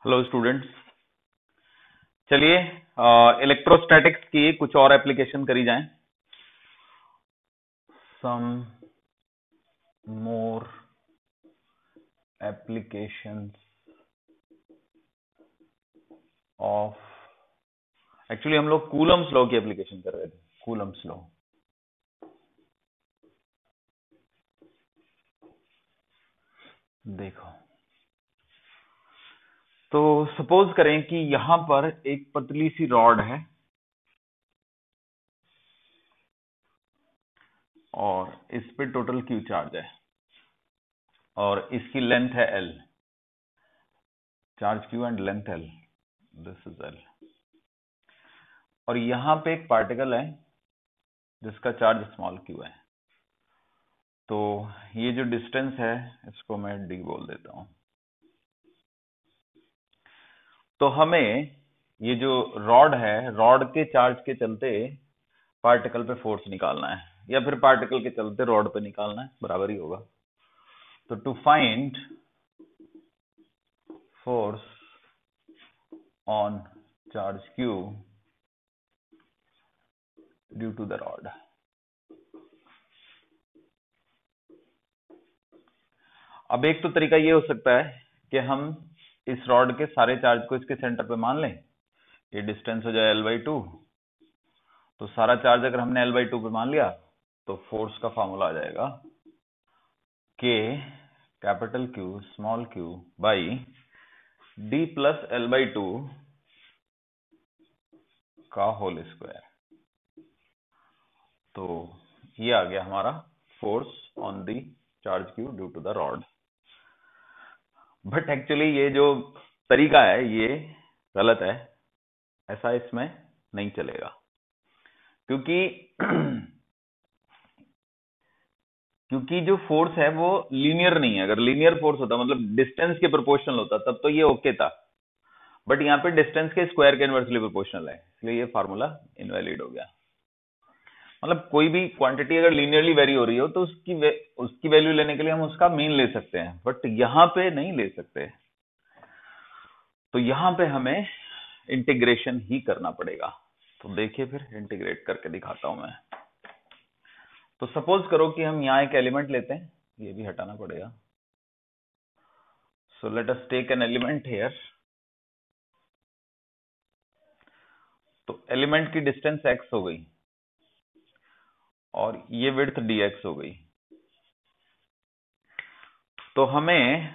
Hello students, चलिए electrostatics की कुछ और एप्लीकेशन करी जाएं। सम मोर एप्लीकेशंस ऑफ, एक्चुअली हम लोग कूलम्स लॉ की एप्लीकेशन कर रहे थे। कूलम्स लॉ, देखो तो सपोज करें कि यहां पर एक पतली सी रॉड है और इस पे टोटल क्यू चार्ज है और इसकी लेंथ है L, charge Q and length L, this is L. और यहां पे एक पार्टिकल है जिसका चार्ज स्मॉल क्यू है। तो ये जो डिस्टेंस है इसको मैं डी बोल देता हूं। तो हमें ये जो रॉड है, रॉड के चार्ज के चलते पार्टिकल पे फोर्स निकालना है या फिर पार्टिकल के चलते रॉड पे निकालना है, बराबर ही होगा। तो to find force on charge Q due to the rod, अब एक तो तरीका ये हो सकता है कि हम इस रॉड के सारे चार्ज को इसके सेंटर पे मान लें, ये डिस्टेंस हो जाए L/2। तो सारा चार्ज अगर हमने L/2 पे मान लिया तो फोर्स का फॉर्मूला आ जाएगा K capital Q small q by D plus L/2 का होल स्क्वायर। तो ये आ गया हमारा force on the charge Q due to the rod. But actually ये जो तरीका है ये गलत है, ऐसा इसमें नहीं चलेगा, क्योंकि क्योंकि जो फोर्स है वो लीनियर नहीं है। अगर लीनियर फोर्स होता, मतलब डिस्टेंस के प्रोपोर्शनल होता, तब तो ये ओके था। बट यहाँ पे डिस्टेंस के स्क्वायर के इनवर्सली प्रोपोर्शनल है, इसलिए ये फार्मूला इनवैलिड हो गया। मतलब कोई भी क्वांटिटी अगर लीनियरली वेरी हो रही हो तो उसकी वैल्यू लेने के लिए हम उसका मीन ले सकते हैं, बट यहाँ पे नहीं ले सकते। तो यहाँ पे हमें इंटीग्रेशन ही करना पड़ेगा। तो देखिए फिर इंटीग्रेट करके दिखाता हूं मैं। तो सपोज करो कि हम यहाँ एक एलिमेंट लेते हैं, ये भी हटाना पड़ेगा। So let us take an element here. तो एलिमेंट की डिस्टेंस x हो गई और ये विड्थ dx हो गई। तो हमें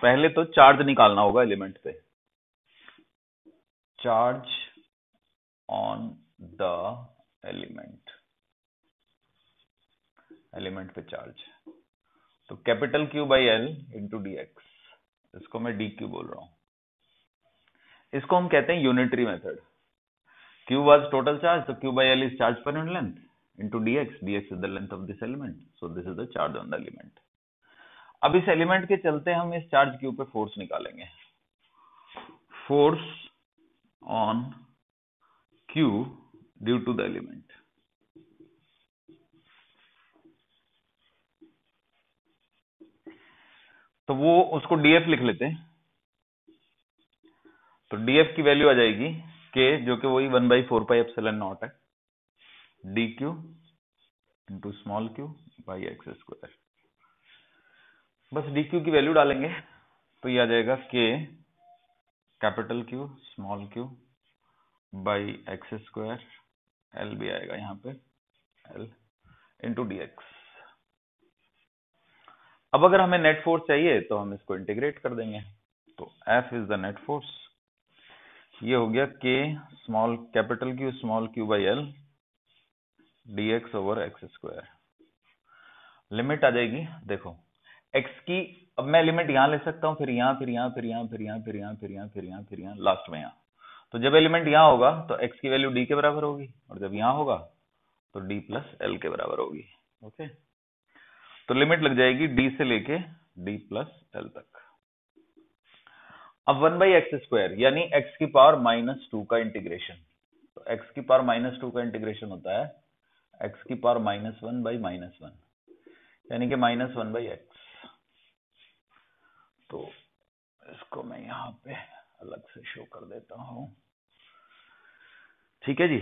पहले तो चार्ज निकालना होगा एलिमेंट पे, charge on the element, element पे चार्ज। तो capital Q by L into D x, इसको मैं डी क्यू बोल रहा हूं। इसको हम कहते हैं unitary method. Q was total charge, so Q by L is charge per unit length into dx. dx is the length of this element, so this is the charge on the element. अब इस element के चलते हम इस charge Q पे force निकालेंगे। Force on Q due to the element. तो वो उसको df लिख लेते हैं। तो df की वैल्यू आ जाएगी k, जो कि वही 1/4πε0 है, dq into small q by x square. बस dq की वैल्यू डालेंगे तो ये आ जाएगा k capital Q small q by x square, L भी आएगा यहाँ पे, एल इंटू डी एक्स। अब अगर हमें नेट फोर्स चाहिए तो हम इसको इंटीग्रेट कर देंगे। तो F is the net force, ये हो गया K small capital Q small q by L D X over X square. Limit आ जाएगी, देखो x की, अब मैं लिमिट यहां ले सकता हूं, फिर यहां, फिर यहां, फिर यहां, फिर यहां, फिर यहां, फिर यहां, फिर यहां, फिर यहां, लास्ट में यहां। तो जब एलिमेंट यहां होगा तो x की वैल्यू d के बराबर होगी, और जब यहां होगा तो d प्लस एल के बराबर होगी। ओके, तो लिमिट लग जाएगी d से लेके d प्लस एल तक। अब 1/x² यानी x की पावर -2 का इंटीग्रेशन। तो x की पावर -2 का इंटीग्रेशन होता है x की पावर -1/-1, यानी कि -1/x। तो इसको मैं यहां पे अलग से शो कर देता हूं। ठीक है जी,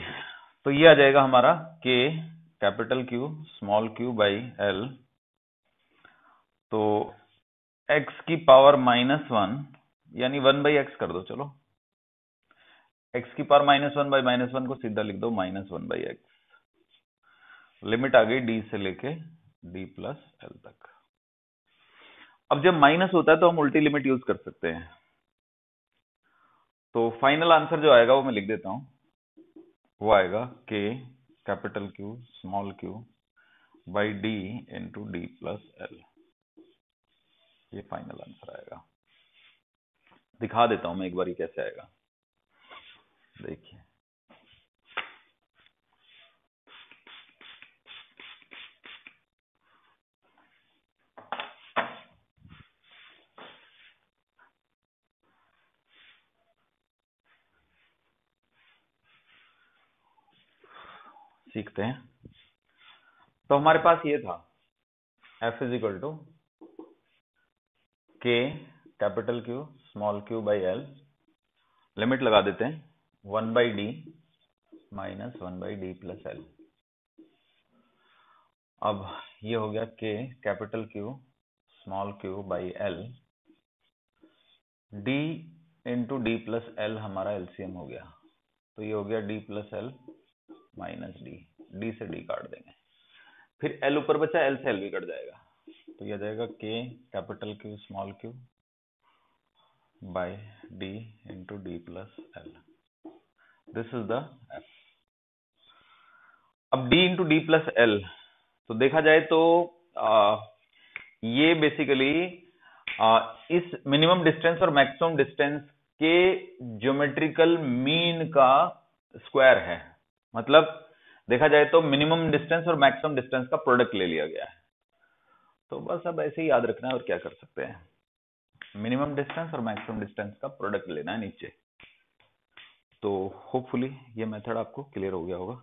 तो ये आ जाएगा हमारा k capital Q small q by L। तो x की पावर -1 यानी 1/x कर दो, चलो x की पावर -1/-1 को सीधा लिख दो -1/x। लिमिट आ गई d से लेके d प्लस L तक। अब जब माइनस होता है तो हम उल्टी लिमिट यूज कर सकते हैं। तो फाइनल आंसर जो आएगा वो मैं लिख देता हूं, वो आएगा k capital Q small q by d into d plus L। ये फाइनल आंसर आएगा। दिखा देता हूं मैं एक बार ही कैसे आएगा, देखिए। सीखते हैं। तो हमारे पास ये था f is equal to k capital Q small q by L। Limit लगा देते हैं 1/d minus 1/d plus L। अब ये हो गया k capital Q small q by L। d into d plus L हमारा एलसीएम हो गया, तो ये हो गया d plus L minus d से d काट देंगे, फिर L ऊपर बचा, L से L भी कट जाएगा, तो ये आ जाएगा k capital Q small q by d into d plus L। This is the f। अब d into d plus L, तो देखा जाए तो ये बेसिकली इस मिनिमम डिस्टेंस और मैक्सिमम डिस्टेंस के ज्योमेट्रिकल मीन का स्क्वायर है। मतलब देखा जाए तो मिनिमम डिस्टेंस और मैक्सिमम डिस्टेंस का प्रोडक्ट ले लिया गया है। तो बस अब ऐसे ही याद रखना है, और क्या कर सकते हैं। मिनिमम डिस्टेंस और मैक्सिमम डिस्टेंस का प्रोडक्ट लेना है नीचे। तो होपफुली ये मेथड आपको क्लियर हो गया होगा।